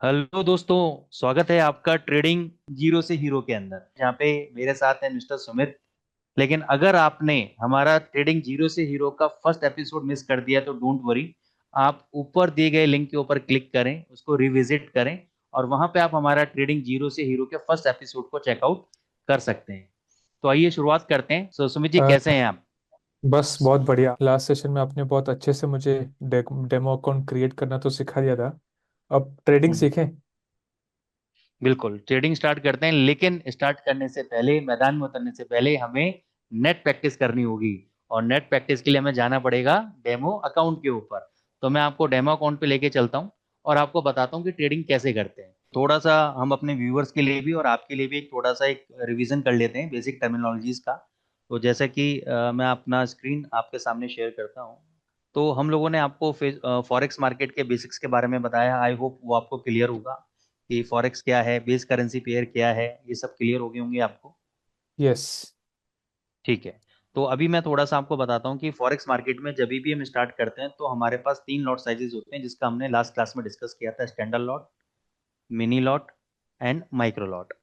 Hello दोस्तों। स्वागत है आपका ट्रेडिंग जीरो से हीरो के अंदर, जहाँ पे मेरे साथ है मिस्टर सुमित। लेकिन अगर आपने हमारा ट्रेडिंग जीरो से हीरो का फर्स्ट एपिसोड मिस कर दिया तो डोंट वरी। आप ऊपर दिए गए लिंक के ऊपर क्लिक करें, उसको रिविजिट करें, और वहां पे आप हमारा ट्रेडिंग जीरो से हीरो के फर्स्ट एपिसोड को चेकआउट कर सकते हैं। तो आइए शुरुआत करते हैं। सो सुमित जी, अ, कैसे हैं आप? बस बहुत बढ़िया। लास्ट सेशन में आपने बहुत अच्छे से मुझे डेमो अकाउंट क्रिएट करना तो सिखा दिया था। अब ट्रेडिंग हम्म, सीखें। बिल्कुल ट्रेडिंग स्टार्ट करते हैं, लेकिन स्टार्ट करने से पहले, मैदान में उतरने से पहले हमें नेट प्रैक्टिस करनी होगी। और नेट प्रैक्टिस के लिए हमें जाना पड़ेगा डेमो अकाउंट के ऊपर। तो मैं आपको डेमो अकाउंट पे लेके चलता हूँ और आपको बताता हूँ कि ट्रेडिंग कैसे करते हैं। थोड़ा सा हम अपने व्यूअर्स के लिए भी और आपके लिए भी एक थोड़ा सा एक रिवीजन कर लेते हैं बेसिक टर्मिनोलॉजीज का। तो जैसे कि मैं अपना स्क्रीन आपके सामने शेयर करता हूँ। तो हम लोगों ने आपको फॉरेक्स मार्केट के बेसिक्स के बारे में बताया। आई होप वो आपको क्लियर होगा कि फॉरेक्स क्या है, बेस करेंसी पेयर क्या है, ये सब क्लियर हो गए होंगे आपको। यस। ठीक है। तो अभी मैं थोड़ा सा आपको बताता हूँ कि फॉरेक्स मार्केट में जब भी हम स्टार्ट करते हैं तो हमारे पास तीन लॉट साइजेस होते हैं, जिसका हमने लास्ट क्लास में डिस्कस किया था: standard lot, mini lot and micro lot.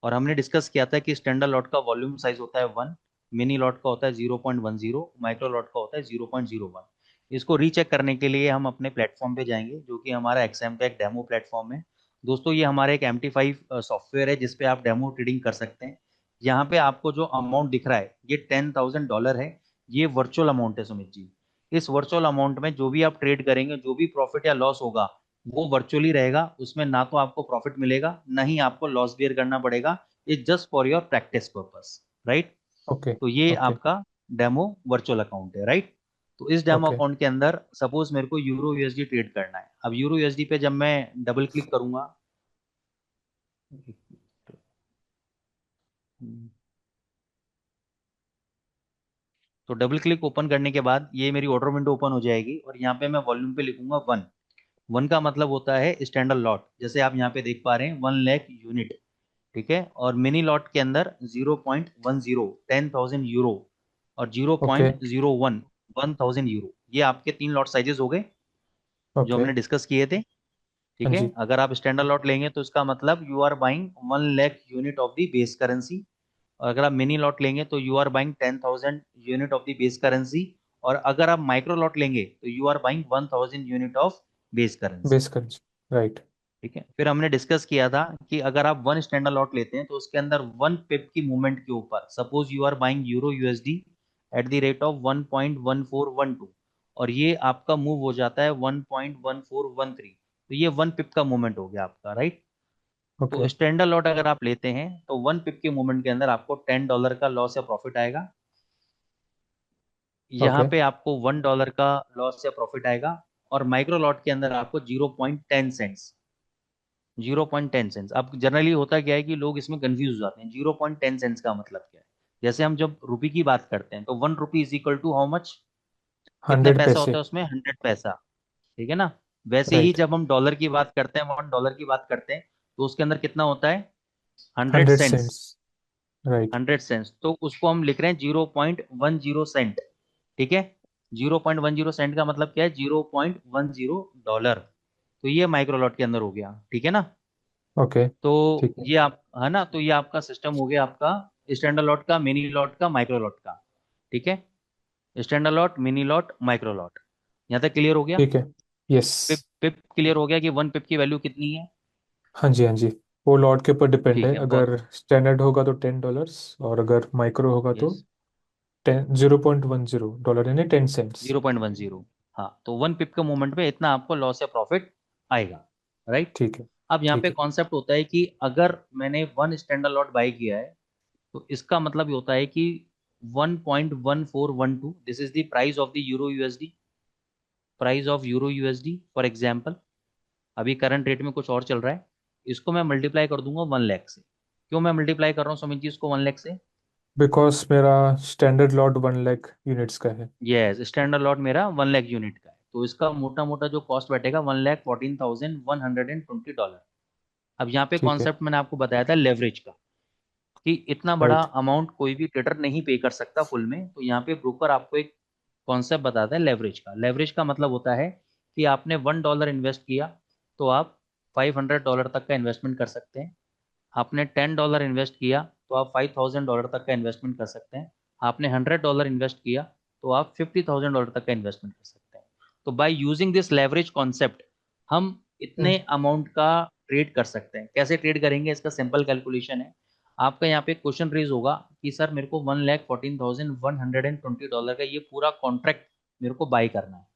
और हमने डिस्कस किया था कि स्टैंडर्ड लॉट का वॉल्यूम साइज होता है 1, मिनी लॉट का होता है 0.10, माइक्रो लॉट का होता है 0.01। इसको रीचेक करने के लिए हम अपने प्लेटफॉर्म पे जाएंगे, जो कि हमारा एक्सएम का एक डेमो प्लेटफॉर्म है। दोस्तों, ये हमारा एक MT5 सॉफ्टवेयर है जिसपे आप डेमो ट्रेडिंग कर सकते हैं। यहाँ पे आपको जो अमाउंट दिख रहा है ये $10,000 है। ये वर्चुअल अमाउंट है सुमित जी। इस वर्चुअल अमाउंट में जो भी आप ट्रेड करेंगे, जो भी प्रॉफिट या लॉस होगा, वो वर्चुअली रहेगा। उसमें ना तो आपको प्रॉफिट मिलेगा, ना ही आपको लॉस बेयर करना पड़ेगा। It's just for your practice purpose, right? Okay. तो ये ओके। आपका डेमो वर्चुअल अकाउंट है, राइट? तो इस डेमो ओके। अकाउंट के अंदर सपोज मेरे को यूरो यूएसडी ट्रेड करना है। अब यूरो यूएसडी पे जब मैं डबल क्लिक करूंगा, तो डबल क्लिक ओपन करने के बाद ये मेरी ऑर्डर विंडो ओपन हो जाएगी और यहाँ पे मैं वॉल्यूम पे लिखूंगा 1। 1 का मतलब होता है स्टैंडर्ड लॉट, जैसे आप यहाँ पे देख पा रहे हैं 1 लाख यूनिट। ठीक है। और मिनी लॉट के अंदर 0.10, 10,000 यूरो, और zero okay. Point zero one 1,000 euro. ये आपके तीन लॉट साइजेस हो गए जो ओके। हमने डिस्कस किए थे। ठीक हाँ है। जी। अगर आप स्टैंडर्ड लॉट लेंगे तो इसका मतलब you are buying 1 lakh unit of the base currency. और अगर आप मिनी लॉट लेंगे तो you are buying 10,000 unit of the base currency. और अगर आप माइक्रो लॉट लेंगे तो you are buying 1,000 unit of base currency. Base currency. Right. ठीक है। फिर हमने डिस्कस किया था कि अगर आप वन स्टैंडर्ड लॉट लेते हैं तो उसके अंदर 1 पिप की मूवमेंट के ऊपर, suppose you are buying euro USD at the rate of 1.1412, और ये आपका मूव हो जाता है 1.1413, तो ये 1 पिप का मूवमेंट हो गया आपका, राइट? तो ओके। स्टैंडर्ड लॉट अगर आप लेते हैं तो 1 पिप के मूवमेंट के अंदर आपको $10 का लॉस या प्रॉफिट आएगा। यहाँ ओके। पे आपको $1 का लॉस या प्रॉफिट आएगा। और माइक्रो लॉट के अंदर आपको 0.10 सेंट्स, 0.10 सेंट्स। अब जनरली होता क्या है कि लोग इसमें कंफ्यूज हो जाते हैं, 0.10 सेंट्स का मतलब क्या है। जैसे हम जब रुपी की बात करते हैं तो 1 rupee is equal to how much, कितने 100 पैसा पैसे। होता है उसमें? 100 पैसा। ठीक है ना? वैसे ही राइट। जब हम डॉलर की बात करते हैं, $1 की बात करते हैं, तो उसके अंदर कितना होता है? Hundred 100 cents cents. Right. 100 cents, तो उसको हम लिख रहे हैं 0.10 सेंट। ठीक है। 0.10 सेंट का मतलब क्या है? $0.10। तो ये माइक्रो लॉट के अंदर हो गया, ठीक है ना? ओके। तो ठीक है। ये आप है ना, तो ये आपका सिस्टम हो गया आपका स्टैंडर्ड लॉट का, मिनी लॉट का, माइक्रो लॉट का। ठीक है। Standard lot, mini lot, micro lot. यहाँ तक क्लियर हो गया? ठीक है। यस। पिप पिप क्लियर हो गया कि 1 पिप की वैल्यू कितनी है? हाँ जी। हाँ जी। वो लॉट के ऊपर डिपेंड ठीक है। है, बहुत अगर स्टैंडर्ड होगा तो $10, और अगर माइक्रो होगा तो यस, 0.10 डॉलर यानी 10 सेंट्स। 0.10। हाँ, तो 1 पिप के मूवमेंट में इतना आपको लॉस या प्रॉफिट आएगा, राइट? ठीक है। अब यहाँ ठीक पे है। कॉन्सेप्ट होता है कि अगर मैंने वन स्टैंडर्ड लॉट बाई किया है तो इसका मतलब ये होता है कि 1.1412, this is the price of the euro USD, price of euro USD for example. अभी करंट रेट में कुछ और चल रहा है। इसको मैं मल्टीप्लाई कर दूंगा 1 लाख से। क्यों मैं मल्टीप्लाई कर रहा हूँ सुमित जी इसको 1 लाख से? बिकॉज मेरा स्टैंडर्ड लॉट 1 लाख यूनिट्स का है। यस, स्टैंडर्ड लॉट मेरा 1 लाख यूनिट का है, तो इसका मोटा मोटा जो कॉस्ट बैठेगा 1,14,120 डॉलर। अब यहाँ पे ठीक है। कॉन्सेप्ट मैंने आपको बताया था लेवरेज का, कि इतना बड़ा राइट। अमाउंट कोई भी ट्रेडर नहीं पे कर सकता फुल में। तो यहाँ पे ब्रोकर आपको एक कॉन्सेप्ट बताता है लेवरेज का। लेवरेज का मतलब होता है कि आपने $1 इन्वेस्ट किया, तो आप $500 तक का इन्वेस्टमेंट कर सकते हैं। आपने $10 इन्वेस्ट किया तो आप $5,000 तक का इन्वेस्टमेंट कर सकते हैं। आपने $100 इन्वेस्ट किया तो आप $50,000 तक का इन्वेस्टमेंट कर सकते हैं। तो by using this leverage concept हम इतने हम्म, अमाउंट का ट्रेड कर सकते हैं। कैसे ट्रेड करेंगे, इसका सिंपल कैलकुलेशन है। आपका यहाँ पे क्वेश्चन रेज होगा कि सर मेरे को $1,14,120 का ये पूरा कॉन्ट्रैक्ट मेरे को बाय करना है,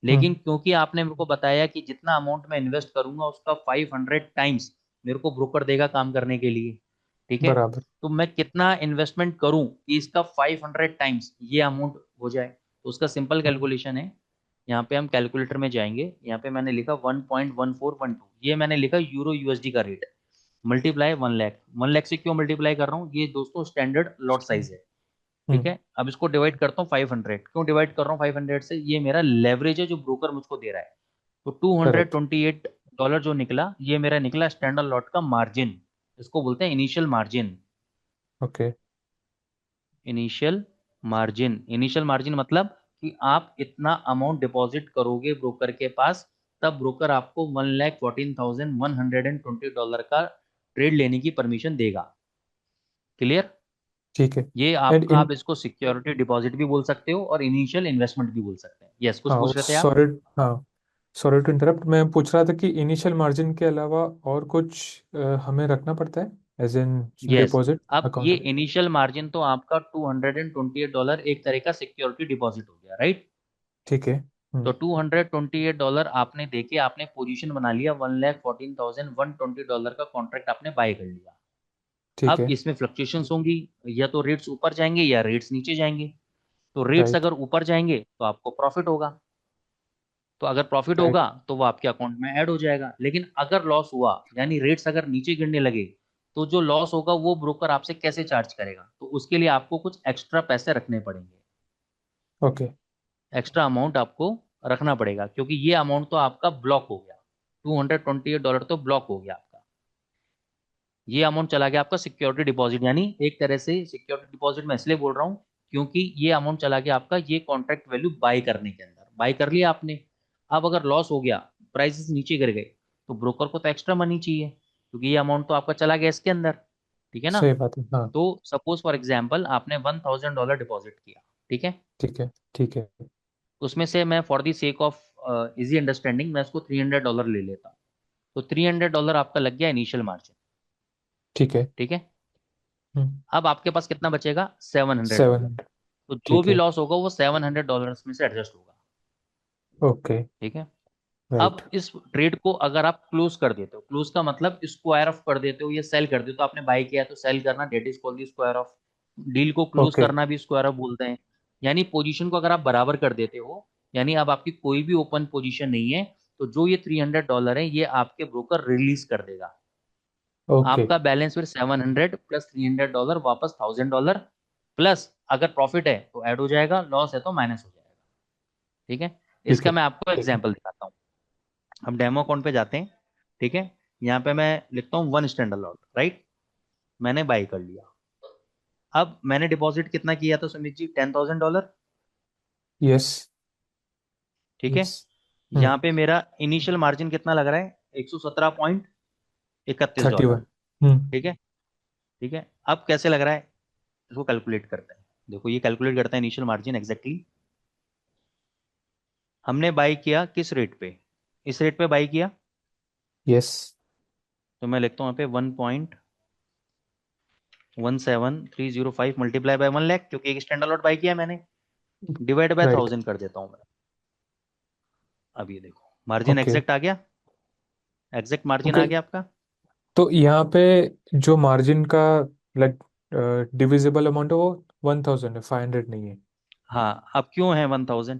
लेकिन हम्म, क्योंकि आपने मेरे को बताया कि जितना अमाउंट मैं इन्वेस्ट करूंगा उसका 500 टाइम्स मेरे को ब्रोकर देगा काम करने के लिए, ठीक है। बराबर। तो मैं कितना इन्वेस्टमेंट करूं कि इसका 500 टाइम्स ये अमाउंट हो जाए, तो उसका सिंपल हम्म, कैलकुलेशन है। यहाँ पे हम कैलकुलेटर में जाएंगे, यहाँ पे मैंने लिखा 1.1412, ये मैंने लिखा यूरो यूएसडी का रेट, मल्टीप्लाई 1 लाख। 1 लाख से क्यों मल्टीप्लाई कर रहा हूँ, ये दोस्तों स्टैंडर्ड लॉट साइज है, ठीक हम्म, है। अब इसको डिवाइड करता हूँ 500, क्यों डिवाइड कर रहा हूँ 500 से, ये मेरा लेवरेज है जो ब्रोकर मुझको दे रहा है। तो two hundred correct. Twenty eight dollar जो निकला ये मेरा निकला स्टैंडर्ड लॉट का मार्जिन, इसको बोलते हैं initial margin. Okay. Initial margin मतलब कि आप इतना अमाउंट डिपॉजिट करोगे ब्रोकर के पास, तब ब्रोकर आपको 1,14,120 का ट्रेड लेने की परमिशन देगा। क्लियर। ठीक है। ये एंड आपका, इन आप इसको सिक्योरिटी डिपॉजिट भी बोल सकते हो और इनिशियल इन्वेस्टमेंट भी बोल सकते हैं। यस, कुछ हाँ पूछ रहे थे आप। सॉरी। हाँ, सॉरी टू इंटरप्ट। मैं पूछ रहा था कि इनिशियल मार्जिन के अलावा और कुछ हमें रखना पड़ता है एज इन यस, डिपॉजिट अब ये अकाउंट में? इनिशियल मार्जिन तो आपका $228 एक तरह का सिक्योरिटी डिपॉजिट हो गया, राइट। ठीक है। तो $228 आपने देके आपने पोजीशन बना लिया, $1,14,120 का कॉन्ट्रैक्ट आपने बाय कर लिया। ठीक अब है। इसमें फ्लक्चुएशंस होंगी, या तो रेट्स ऊपर जाएंगे या रेट्स नीचे जाएंगे। तो रेट्स राइट। अगर ऊपर जाएंगे तो आपको प्रॉफिट होगा, तो अगर प्रॉफिट राइट। होगा तो वो आपके अकाउंट में ऐड हो जाएगा। लेकिन अगर लॉस हुआ, यानी रेट्स अगर नीचे गिरने लगे, तो जो लॉस होगा वो ब्रोकर आपसे कैसे चार्ज करेगा, तो उसके लिए आपको कुछ एक्स्ट्रा पैसे रखने पड़ेंगे। ओके। एक्स्ट्रा अमाउंट आपको रखना पड़ेगा, क्योंकि ये अमाउंट तो आपका ब्लॉक हो गया। $228 तो ब्लॉक हो गया आपका। ये अमाउंट चला गया आपका सिक्योरिटी डिपॉजिट, यानी एक तरह से सिक्योरिटी डिपॉजिट मैं इसलिए बोल रहा हूँ क्योंकि ये अमाउंट चला गया आपका ये कॉन्ट्रैक्ट वैल्यू बाय करने के अंदर, बाय कर लिया आपने। अब अगर लॉस हो गया, प्राइसेस नीचे गिर गए, तो ब्रोकर को तो एक्स्ट्रा मनी चाहिए, क्योंकि ये अमाउंट तो आपका चला गया इसके अंदर, ठीक है ना। सही बात है, हाँ। तो सपोज फॉर एग्जाम्पल आपने $1,000 डिपॉजिट किया, ठीक है। ठीक है। ठीक है। उसमें से मैं for the sake of easy understanding मैं उसको $300 ले लेता हूँ। तो $300 आपका लग गया इनिशियल मार्जिन, ठीक है। ठीक है। हम्म। अब आपके पास कितना बचेगा, सेवन $700। हंड्रेड तो जो ठीक भी है। लॉस होगा वो $700 में से एडजस्ट होगा, ओके। ठीक है। राइट। अब इस ट्रेड को अगर आप क्लोज कर देते हो, क्लोज का मतलब स्क्वायर ऑफ कर देते हो या सेल कर देते हो, तो आपने बाई किया तो सेल करना, that is called the square off. Deal को क्लोज ओके। करना भी स्क्वायर ऑफ बोलते हैं। यानी पोजीशन को अगर आप बराबर कर देते हो, यानी अब आपकी कोई भी ओपन पोजीशन नहीं है, तो जो ये $300 है ये आपके ब्रोकर रिलीज कर देगा। ओके। आपका बैलेंस फिर 700 प्लस $300 वापस $1,000, प्लस अगर प्रॉफिट है तो ऐड हो जाएगा, लॉस है तो माइनस हो जाएगा, ठीक है। ठीक इसका है। मैं आपको ठीक है। एग्जांपल दिखाता हूँ। हम डेमो अकाउंट पे जाते हैं, ठीक है। यहाँ पे मैं लिखता हूँ 1 स्टैंडर्ड लॉट, राइट। मैंने बाई कर लिया। अब मैंने डिपॉजिट कितना किया था सुमित जी, $10,000, यस। ठीक है। यस। यहाँ पे मेरा इनिशियल मार्जिन कितना लग रहा है, 117.31 थर्टी डॉलर वन हम्म। ठीक है। ठीक है, अब कैसे लग रहा है, इसको कैलकुलेट करते हैं। देखो ये कैलकुलेट करते हैं इनिशियल मार्जिन एग्जैक्टली। हमने बाई किया किस रेट पे, इस रेट पे बाई किया। यस। तो मैं लिखता हूँ यहाँ पे 1.17305 मल्टीप्लाई बाय 1 लाख, क्योंकि एक स्टैंडर्ड लॉट बाई किया मैंने, डिवाइड बाय राइट। 1,000 कर देता हूँ मैं। अब ये देखो मार्जिन ओके। एग्जैक्ट आ गया, एग्जैक्ट मार्जिन ओके। आ गया आपका। तो यहाँ पे जो मार्जिन का लाइक डिविजिबल अमाउंट है वो 1000 है, 500 नहीं है? हाँ, अब क्यों है 1,000,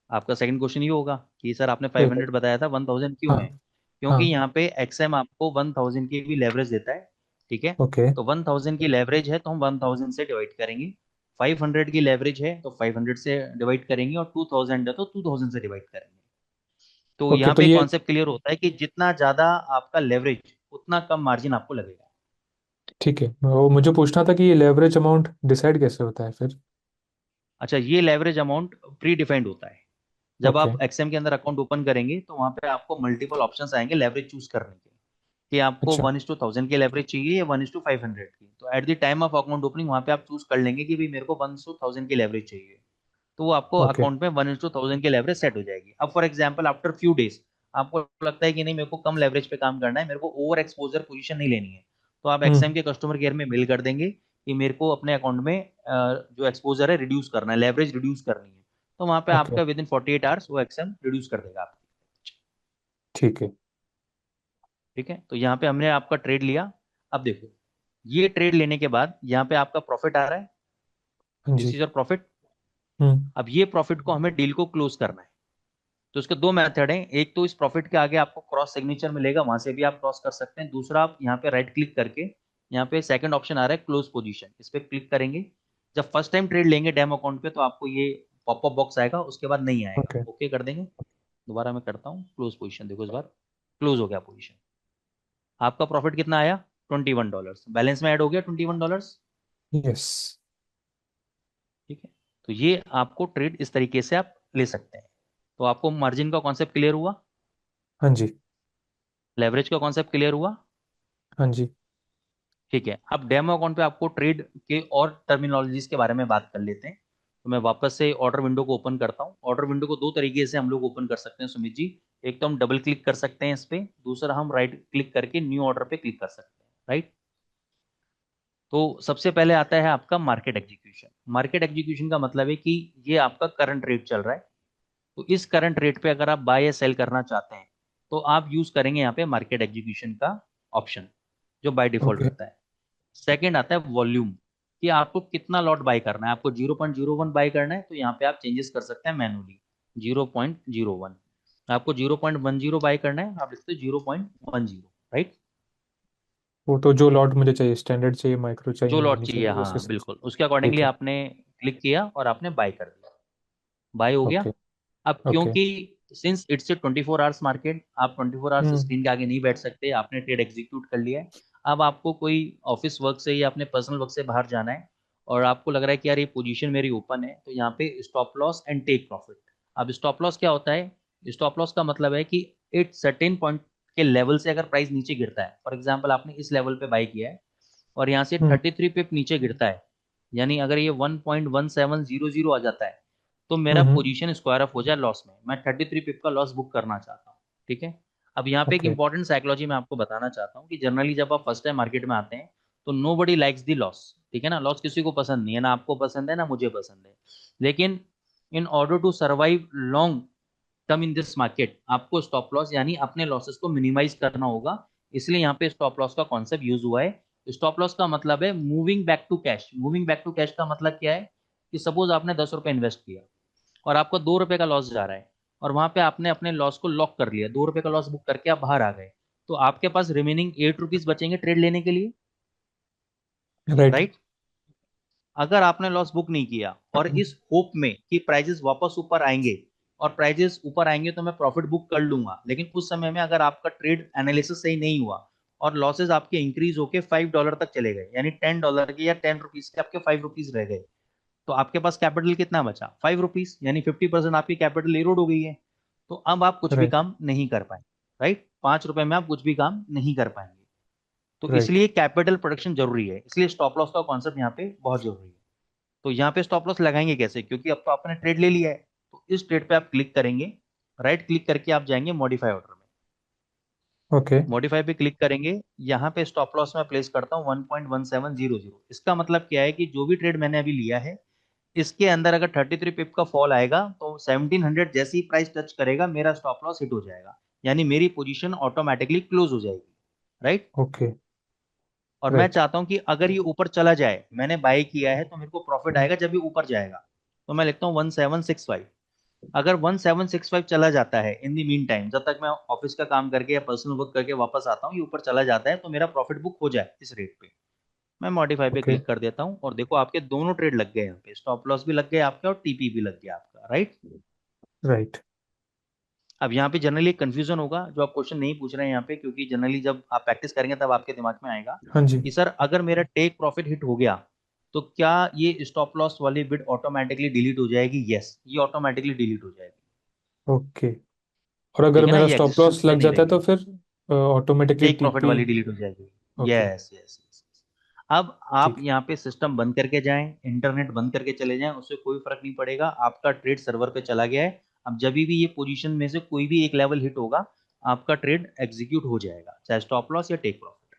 आपका सेकंड क्वेश्चन ये होगा कि सर आपने सही 500 बात। बताया था, 1,000 क्यों है। हाँ। क्योंकि हाँ। यहाँ पे एक्सएम आपको 1,000 की भी लेवरेज देता है, ठीक है। ओके। तो 1,000 की लेवरेज है तो हम 1,000 से डिवाइड करेंगे। 500 की लेवरेज है तो 500 से डिवाइड करेंगे, और 2,000 है तो 2,000 से डिवाइड करेंगे। तो ओके यहाँ तो पे ये कॉन्सेप्ट क्लियर होता है कि जितना ज्यादा आपका लेवरेज उतना कम मार्जिन आपको लगेगा। ठीक है। वो मुझे पूछना था कि ये लेवरेज अमाउंट डिसाइड कैसे होता है फिर? अच्छा, ये लेवरेज अमाउंट प्री डिफाइंड होता है, जब ओके। आप एक्सएम के अंदर अकाउंट ओपन करेंगे तो वहां पे आपको मल्टीपल ऑप्शंस आएंगे लेवरेज चूज करने के, कि आपको अच्छा। 1:1000 की लेवरेज चाहिए या 1:500 की। तो at the time of account opening वहां पे आप चूज कर लेंगे कि भाई मेरे को 1:1000 की लेवरेज चाहिए, तो वो आपको ओके। अकाउंट में 1:1000 की लेवरेज सेट हो जाएगी। अब for example after few days आपको लगता है कि नहीं मेरे को कम लेवरेज पे काम करना है, मेरे को ओवर एक्सपोजर पोजीशन नहीं लेनी है, तो आप एक्सएम हम्म। के कस्टमर केयर में मेल कर देंगे कि मेरे को अपने अकाउंट में जो एक्सपोजर है रिड्यूस करना है, लेवरेज रिड्यूस करनी है, तो वहां पे ओके। आपका विद इन 48 आवर्स वो एक्सएम रिड्यूस कर देगा आपकी। ठीक है। ठीक है, तो यहाँ पे हमने आपका ट्रेड लिया। अब देखो, ये ट्रेड लेने के बाद यहाँ पे आपका प्रॉफिट आ रहा है, हाँ दिस जी। Is your profit. हम्म। अब ये प्रॉफिट को हमें डील को क्लोज करना है, तो इसके दो मेथड हैं। एक तो इस प्रॉफिट के आगे आपको क्रॉस सिग्नेचर मिलेगा, वहां से भी आप क्रॉस कर सकते हैं। दूसरा, आप यहाँ पे राइट क्लिक करके यहाँ पे सेकंड ऑप्शन आ रहा है क्लोज पोजीशन, इस पे क्लिक करेंगे। जब फर्स्ट टाइम ट्रेड लेंगे डेमो अकाउंट पे तो आपको ये पॉपअप बॉक्स आएगा, उसके बाद नहीं आएगा, ओके। ओके कर देंगे। दोबारा मैं करता हूँ क्लोज पोजीशन, देखो इस बार क्लोज हो गया पोजीशन। आपका प्रॉफिट कितना आया? $21, बैलेंस में ऐड हो गया $21। यस। ठीक है, तो ये आपको ट्रेड इस तरीके से आप ले सकते हैं। तो आपको मार्जिन का कॉन्सेप्ट क्लियर हुआ, हाँ जी। लेवरेज का कॉन्सेप्ट क्लियर हुआ। हाँ जी। ठीक है, अब डेमो अकाउंट पे आपको ट्रेड के और टर्मिनोलॉजीज के बारे में बात कर लेते हैं। तो मैं वापस से ऑर्डर विंडो को ओपन करता हूँ। ऑर्डर विंडो को दो तरीके से हम लोग ओपन कर सकते हैं सुमित जी। एक तो हम डबल क्लिक कर सकते हैं इस पे, दूसरा हम राइट क्लिक करके न्यू ऑर्डर पे क्लिक कर सकते हैं, राइट। तो सबसे पहले आता है आपका मार्केट एग्जीक्यूशन। मार्केट एग्जीक्यूशन का मतलब है कि ये आपका करंट रेट चल रहा है, तो इस करंट रेट पे अगर आप बाय या सेल करना चाहते हैं तो आप यूज करेंगे यहाँ पे मार्केट एग्जीक्यूशन का ऑप्शन, जो बाय डिफॉल्ट ओके। रहता है। सेकंड आता है वॉल्यूम, कि आपको कितना लॉट बाय करना है। आपको 0.01 बाय करना है तो यहाँ पे आप चेंजेस कर सकते हैं मैनुअली, 0.01। आपको 0.10 बाय करना है, आप लिखते हो 0.10, राइट। वो तो जो लॉट मुझे चाहिए, स्टैंडर्ड चाहिए, माइक्रो चाहिए, जो लॉट मिनी चाहिए, चाहिए, उस हाँ हिसाब से। बिल्कुल, उसके अकॉर्डिंगली ठीक है। आपने क्लिक किया और आपने बाय कर दिया, बाय हो गया। ओके। अब ओके। क्योंकि since it's a 24 hours market, आप 24 आवर्स हम्म। स्क्रीन के आगे नहीं बैठ सकते, आपने ट्रेड एग्जीक्यूट कर लिया है। अब आपको कोई ऑफिस वर्क से या अपने पर्सनल वर्क से बाहर जाना है और आपको लग रहा है कि यार ये पोजीशन मेरी ओपन है, तो यहाँ पे stop loss and take profit. अब स्टॉप लॉस क्या होता है? स्टॉप लॉस का मतलब है कि एक सर्टेन पॉइंट के लेवल से अगर प्राइस नीचे गिरता है, फॉर एग्जाम्पल आपने इस लेवल पे बाई किया है और यहाँ से हम्म। 33 पिप नीचे गिरता है, यानी अगर ये 1.1700 आ जाता है, तो मेरा हम्म। पोजीशन स्क्वायर ऑफ हो जाए लॉस में, मैं 33 पिप का लॉस बुक करना चाहता हूँ। ठीक है, अब यहाँ पे एक ओके। इंपॉर्टेंट साइकोलॉजी मैं आपको बताना चाहता हूँ कि जनरली जब आप फर्स्ट टाइम मार्केट में आते हैं तो नो बडी लाइक्स दी लॉस। ठीक है ना, लॉस किसी को पसंद नहीं है, ना आपको पसंद है ना मुझे पसंद है। लेकिन in order to survive long term in this market, आपको स्टॉप लॉस यानी अपने लॉसेस को मिनिमाइज करना होगा। इसलिए यहाँ पे स्टॉप लॉस का कॉन्सेप्ट यूज हुआ है। स्टॉप लॉस का मतलब है moving back to cash. Moving back to cash का मतलब क्या है? कि सपोज आपने 10 रुपए इन्वेस्ट किया और आपका 2 रुपए का लॉस जा रहा है, और वहां पे आपने अपने लॉस को लॉक कर लिया, 2 रुपए का लॉस बुक करके आप बाहर आ गए, तो आपके पास रिमेनिंग ₹8 बचेंगे ट्रेड लेने के लिए, राइट। राइट। अगर आपने लॉस बुक नहीं किया और इस होप में कि प्राइजेस वापस ऊपर आएंगे, और प्राइजेस ऊपर आएंगे तो मैं प्रॉफिट बुक कर लूंगा, लेकिन उस समय में अगर आपका ट्रेड एनालिसिस सही नहीं हुआ और लॉसेस आपके इंक्रीज होके $5 तक चले गए, यानी $10 के या ₹10 के आपके ₹5 रह गए, तो आपके पास कैपिटल कितना बचा? ₹5, यानी 50% आपकी कैपिटल इरोड हो गई है। तो अब आप कुछ भी राइट। काम नहीं कर पाए, राइट। ₹5 में आप कुछ भी काम नहीं कर पाएंगे, तो राइट। इसलिए कैपिटल प्रोटेक्शन जरूरी है, इसलिए स्टॉप लॉस का कॉन्सेप्ट यहाँ पे बहुत जरूरी है। तो यहाँ पे स्टॉप लॉस लगाएंगे कैसे? क्योंकि अब तो आपने ट्रेड ले लिया है, तो इस ट्रेड पे आप क्लिक करेंगे, राइट क्लिक करके आप जाएंगे मॉडिफाई ऑर्डर में। ओके। मॉडिफाई पे क्लिक करेंगे, यहाँ पे स्टॉप लॉस में प्लेस करता हूँ 1.1700। इसका मतलब क्या है कि जो भी ट्रेड मैंने अभी लिया है इसके अंदर अगर 33 पिप का फॉल आएगा तो 1700 जैसे ही प्राइस टच करेगा मेरा स्टॉप लॉस हिट हो जाएगा, यानी मेरी पोजीशन ऑटोमेटिकली क्लोज हो जाएगी, राइट। ओके। और मैं राइट। चाहता हूं कि अगर ये ऊपर चला जाए, मैंने बाय किया है तो मेरे को प्रॉफिट आएगा जब ये ऊपर जाएगा, तो मैं लिखता हूँ 1765। अगर 1765 चला जाता है इन दी मीन टाइम, जब तक मैं ऑफिस का काम करके या पर्सनल वर्क करके वापस आता हूँ, ये ऊपर चला जाता है तो मेरा प्रॉफिट बुक हो जाए इस रेट पे, मैं मॉडिफाई पे ओके। क्लिक कर देता हूँ और देखो आपके दोनों ट्रेड लग गए, यहाँ पे स्टॉप लॉस भी लग गए आपके और टीपी भी लग गया आपका, राइट। राइट। अब यहाँ पे जनरली कंफ्यूजन होगा जो आप क्वेश्चन नहीं पूछ रहे हैं यहाँ पे, क्योंकि जनरली जब आप प्रैक्टिस करेंगे तब आपके दिमाग में आएगा हाँ जी। कि सर अगर मेरा टेक प्रॉफिट हिट हो गया तो क्या ये स्टॉप लॉस वाली बिट ऑटोमेटिकली डिलीट हो जाएगी? यस, ये ऑटोमेटिकली डिलीट हो जाएगी। ओके। और अगर ठीक है ना, मेरा ये स्टॉप एग्जिस्टेंस लॉस में लग नहीं जाता है तो रहेगी। फिर ऑटोमेटिकली टेक प्रॉफिट टीपी। वाली डिलीट हो जाएगी। ओके। Yes yes yes. अब आप ठीक है। यहाँ पे सिस्टम बंद करके जाएं, इंटरनेट बंद करके चले जाएं, उससे कोई फर्क नहीं पड़ेगा, आपका ट्रेड सर्वर पे चला गया है। अब जब भी ये पोजीशन में से कोई भी एक लेवल हिट होगा, आपका ट्रेड एग्जीक्यूट हो जाएगा, चाहे स्टॉप लॉस या टेक प्रॉफिट।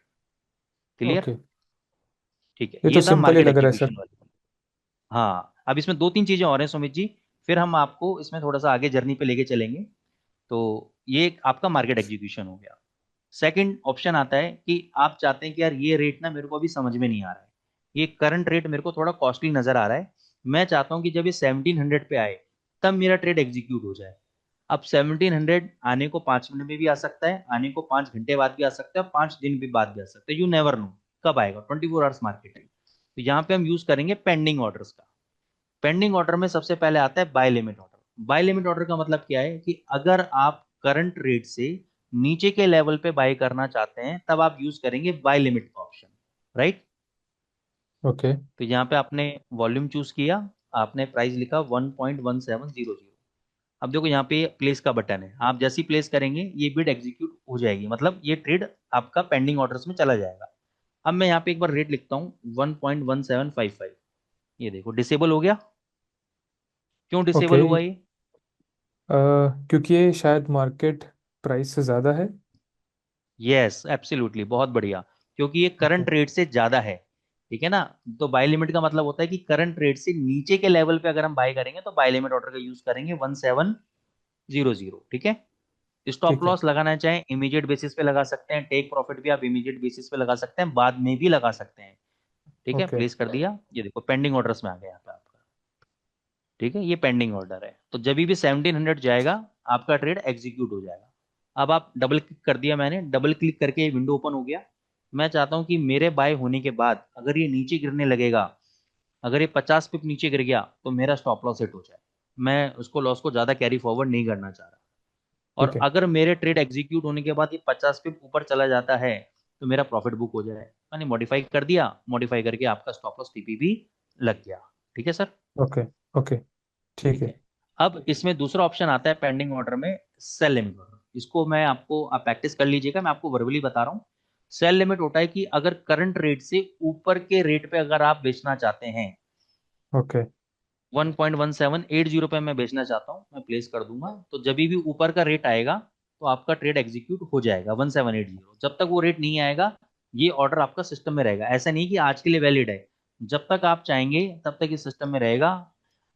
क्लियर? ओके। ठीक है, ये तो ये था सिंपल ही मार्केट लग रहा है सर। एग्जीक्यूशन वाली। हाँ, अब इसमें दो तीन चीजें और हैं सुमित जी, फिर हम आपको इसमें थोड़ा सा आगे जर्नी पे लेके चलेंगे। तो ये एक आपका मार्केट एग्जीक्यूशन हो गया। सेकंड ऑप्शन आता है कि आप चाहते हैं कि यार ये रेट ना मेरे को अभी समझ में नहीं आ रहा है, ये करंट रेट मेरे को थोड़ा कॉस्टली नजर आ रहा है, मैं चाहता हूं कि जब ये 1700 पे आए तब मेरा ट्रेड एग्जीक्यूट हो जाए। अब 1700 आने को 5 मिनट में भी आ सकता है, आने को 5 घंटे बाद भी आ सकता है, 5 दिन भी बाद भी आ सकता है, यू नेवर नो कब आएगा, 24 आवर्स मार्केट है। तो यहाँ पे हम यूज करेंगे पेंडिंग ऑर्डर्स का। पेंडिंग ऑर्डर में सबसे पहले आता है buy limit order. Buy limit order का मतलब क्या है कि अगर आप करंट रेट से नीचे के लेवल पे बाय करना चाहते हैं तब आप यूज करेंगे बाय लिमिट का ऑप्शन। राइट? ओके। तो यहाँ पे आपने वॉल्यूम चूज किया, आपने प्राइस लिखा 1.1700। अब देखो यहाँ पे प्लेस का बटन है, आप जैसे ही प्लेस करेंगे ये बिड एग्जीक्यूट हो जाएगी, मतलब ये ट्रेड आपका पेंडिंग ऑर्डर्स में चला जाएगा। अब मैं यहाँ पे एक बार रेट लिखता हूँ 1.1755। ये देखो डिसेबल हो गया। क्यों ओके। डिसेबल हुआ ये? क्योंकि ये शायद मार्केट प्राइस से ज़्यादा है। यस एब्सोल्युटली, बहुत बढ़िया। क्योंकि ये ओके। करंट रेट से ज्यादा है। ठीक है ना? तो बाय लिमिट का मतलब होता है कि करंट रेट से नीचे के लेवल पे अगर हम बाय करेंगे तो बाय लिमिट ऑर्डर का यूज करेंगे 1700। ठीक है? स्टॉप ठीक है। लॉस लगाना चाहें इमीडिएट बेसिस पे लगा सकते हैं, टेक प्रॉफिट भी आप इमीडिएट बेसिस पे लगा सकते हैं, बाद में भी लगा सकते हैं। ठीक है, ओके। प्लेस कर दिया, ये देखो पेंडिंग ऑर्डर्स में आ गया यहाँ पे आपका। ठीक है, ये पेंडिंग ऑर्डर है, तो जब भी 1700 जाएगा आपका ट्रेड एग्जीक्यूट हो जाएगा। अब आप डबल क्लिक कर दिया, मैंने डबल क्लिक करके ये विंडो ओपन हो गया। मैं चाहता हूं कि मेरे बाय होने के बाद अगर ये नीचे गिरने लगेगा, अगर ये 50 पिप नीचे गिर गया तो मेरा स्टॉप लॉस हिट हो जाए। मैं उसको लॉस को ज्यादा कैरी फॉरवर्ड नहीं करना चाह रहा। ठीक और है। अगर मेरे ट्रेड एग्जीक्यूट होने के बाद ये 50 पिप ऊपर चला जाता है तो मेरा प्रॉफिट बुक हो जाए। मैंने मॉडिफाई कर दिया, मॉडिफाई करके आपका स्टॉप लॉस टीपी भी लग गया। ठीक है सर? ओके। ओके। ठीक ठीक है। है। अब इसमें दूसरा ऑप्शन आता है पेंडिंग ऑर्डर में, सेल लिमिट ऑर्डर। इसको मैं आपको, आप प्रैक्टिस कर लीजिएगा, मैं आपको वर्बली बता रहा हूँ। सेल लिमिट होता है कि अगर करंट रेट से ऊपर के रेट पे अगर आप बेचना चाहते हैं, ओके। 1.1780 पे मैं बेचना चाहता हूँ, मैं प्लेस कर दूंगा, तो जब भी ऊपर का रेट आएगा तो आपका ट्रेड एग्जीक्यूट हो जाएगा 1780। जब तक वो रेट नहीं आएगा ये ऑर्डर आपका सिस्टम में रहेगा। ऐसा नहीं कि आज के लिए वैलिड है, जब तक आप चाहेंगे तब तक इस सिस्टम में रहेगा।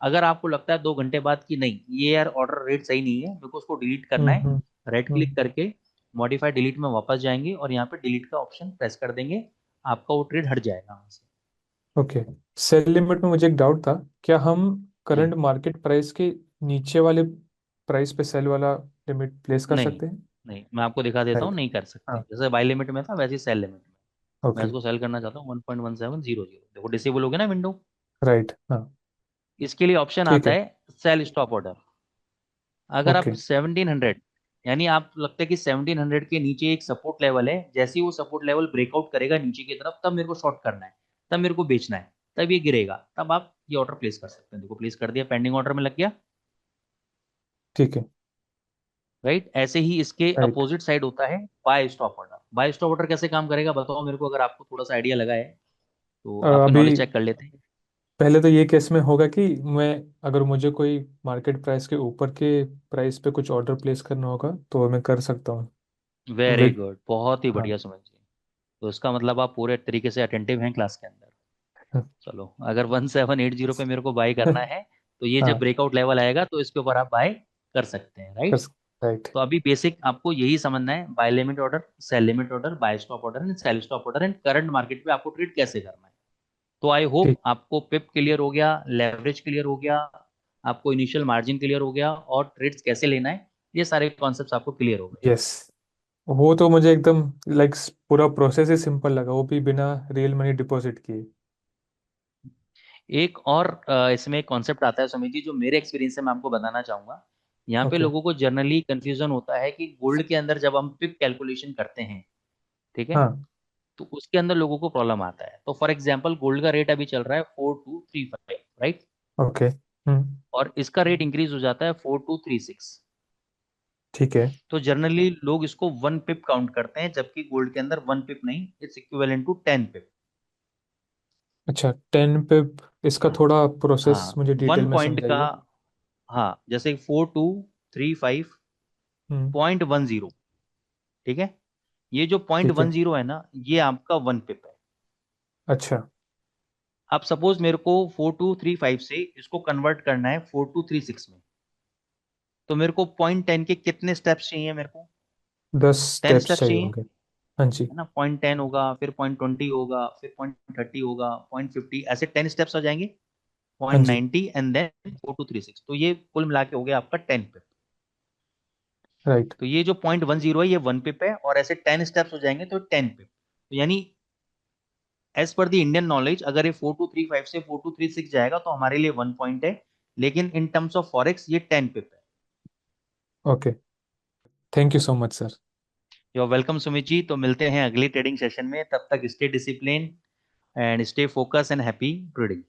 अगर आपको लगता है 2 घंटे बाद कि नहीं ये यार ऑर्डर रेट सही नहीं है, मेरे को उसको डिलीट करना है, हम्म। राइट क्लिक हम्म। करके मॉडिफाई डिलीट में वापस जाएंगे और यहाँ पे डिलीट का ऑप्शन प्रेस कर देंगे, आपका वो ट्रेड हट जाएगा वहां से। ओके। सेल लिमिट में मुझे एक डाउट था, क्या हम जी। करंट मार्केट प्राइस के नीचे वाले प्राइस पे सेल वाला लिमिट प्लेस कर नहीं सकते हैं? नहीं, मैं आपको दिखा देता हूँ, राइट। नहीं कर सकते। हाँ। जैसे बाय लिमिट में था वैसे ही सेल लिमिट में मैं ओके। इसको सेल करना चाहता हूँ 1.1700। देखो डिसेबल हो गया ना विंडो। राइट। हाँ। इसके लिए ऑप्शन ठीक आता है। है सेल स्टॉप ऑर्डर। अगर आप ओके। 1700, यानी आप लगता है कि 1700 के नीचे एक सपोर्ट लेवल है, जैसे ही वो सपोर्ट लेवल ब्रेकआउट करेगा नीचे की तरफ तब मेरे को शॉर्ट करना है, तब मेरे को बेचना है, तब ये गिरेगा, तब आप ये ऑर्डर प्लेस कर सकते हैं। देखो प्लेस कर दिया, पेंडिंग ऑर्डर में लग गया। ठीक है। राइट? ऐसे ही इसके राइट। अपोजिट साइड होता है buy stop order. Buy stop order कैसे काम करेगा बताओ मेरे को, अगर आपको थोड़ा सा आइडिया लगा है तो आपका अभी नॉलेज चेक कर लेते हैं। पहले तो ये केस में होगा कि मैं, अगर मुझे कोई मार्केट प्राइस के ऊपर के प्राइस पे कुछ ऑर्डर प्लेस करना होगा तो मैं कर सकता हूँ वेरी विद। गुड, बहुत ही हाँ। बढ़िया समझ जी। तो इसका मतलब आप पूरे तरीके से अटेंटिव हैं क्लास के अंदर। चलो, अगर 1780 पे मेरे को बाय करना है तो ये जब हाँ। ब्रेकआउट लेवल आएगा तो इसके ऊपर आप बाय कर सकते हैं। कर। राइट? राइट। तो अभी बेसिक आपको यही समझना है, buy limit order, sell limit order, buy stop order and sell stop order and current market पे आपको ट्रेड कैसे करना है। तो आई होप ठीक। आपको पिप क्लियर हो गया, लेवरेज क्लियर हो गया, आपको इनिशियल मार्जिन क्लियर हो गया, और ट्रेड्स कैसे लेना है, ये सारे कॉन्सेप्ट्स आपको क्लियर हो गए। यस। वो तो मुझे एकदम लाइक पूरा प्रोसेस ही सिंपल लगा, वो भी बिना रियल मनी डिपॉजिट किए। एक और इसमें एक कॉन्सेप्ट आता है सुमित जी, जो मेरे एक्सपीरियंस से मैं आपको बताना चाहूंगा। यहाँ पे ओके। लोगों को जनरली कंफ्यूजन होता है कि गोल्ड के अंदर जब हम पिप कैलकुलेशन करते हैं, ठीक है, हाँ। तो उसके अंदर लोगों को प्रॉब्लम आता है। तो फॉर एग्जाम्पल गोल्ड का रेट अभी चल रहा है 4235, राइट? ओके। हम्म। और इसका रेट इंक्रीज हो जाता है 4236। ठीक है। तो जनरली लोग इसको 1 पिप काउंट करते हैं, जबकि गोल्ड के अंदर 1 पिप नहीं, इट्स इक्विवेलेंट टू 10 पिप। अच्छा, 10 पे। इसका हाँ। थोड़ा प्रोसेस हाँ, मुझे वन डिटेल में पॉइंट का। समझाइए। हाँ, जैसे 4235 हम्म। .10। ठीक है। ये जो पॉइंट ठीक वन है। जीरो है ना, ये आपका 1 पिप है। अच्छा। अब सपोज मेरे को 4235 से इसको कन्वर्ट करना है 4236 में, तो मेरे को .10 के कितने स्टेप्स चाहिए मेरे को? 10 टेन स्टेप्स स्टेप्स चाहिए चाहिए, होंगे। हाँ जी। है ना। .10 होगा, फिर .20 होगा, फिर .30 होगा, .50, ऐसे 10 स्टेप्स आ जाएंगे। हाँ पॉइंट जी। 90 एंड देन 4236, तो ये कुल मिला के हो गया आपका 10 पिप। राइट। तो ये जो .10 है ये 1 पिप है, और ऐसे 10 स्टेप्स हो जाएंगे तो 10 पिप। तो यानी as per the Indian knowledge, अगर ये 4235 से 4236 जाएगा तो हमारे लिए 1 पॉइंट है, लेकिन इन टर्म्स ऑफ फॉरेक्स ये 10 पिप है। Okay. Thank you so much sir. You are welcome Sumit ji. तो मिलते हैं अगली ट्रेडिंग सेशन में, तब तक stay discipline and stay focus and happy trading.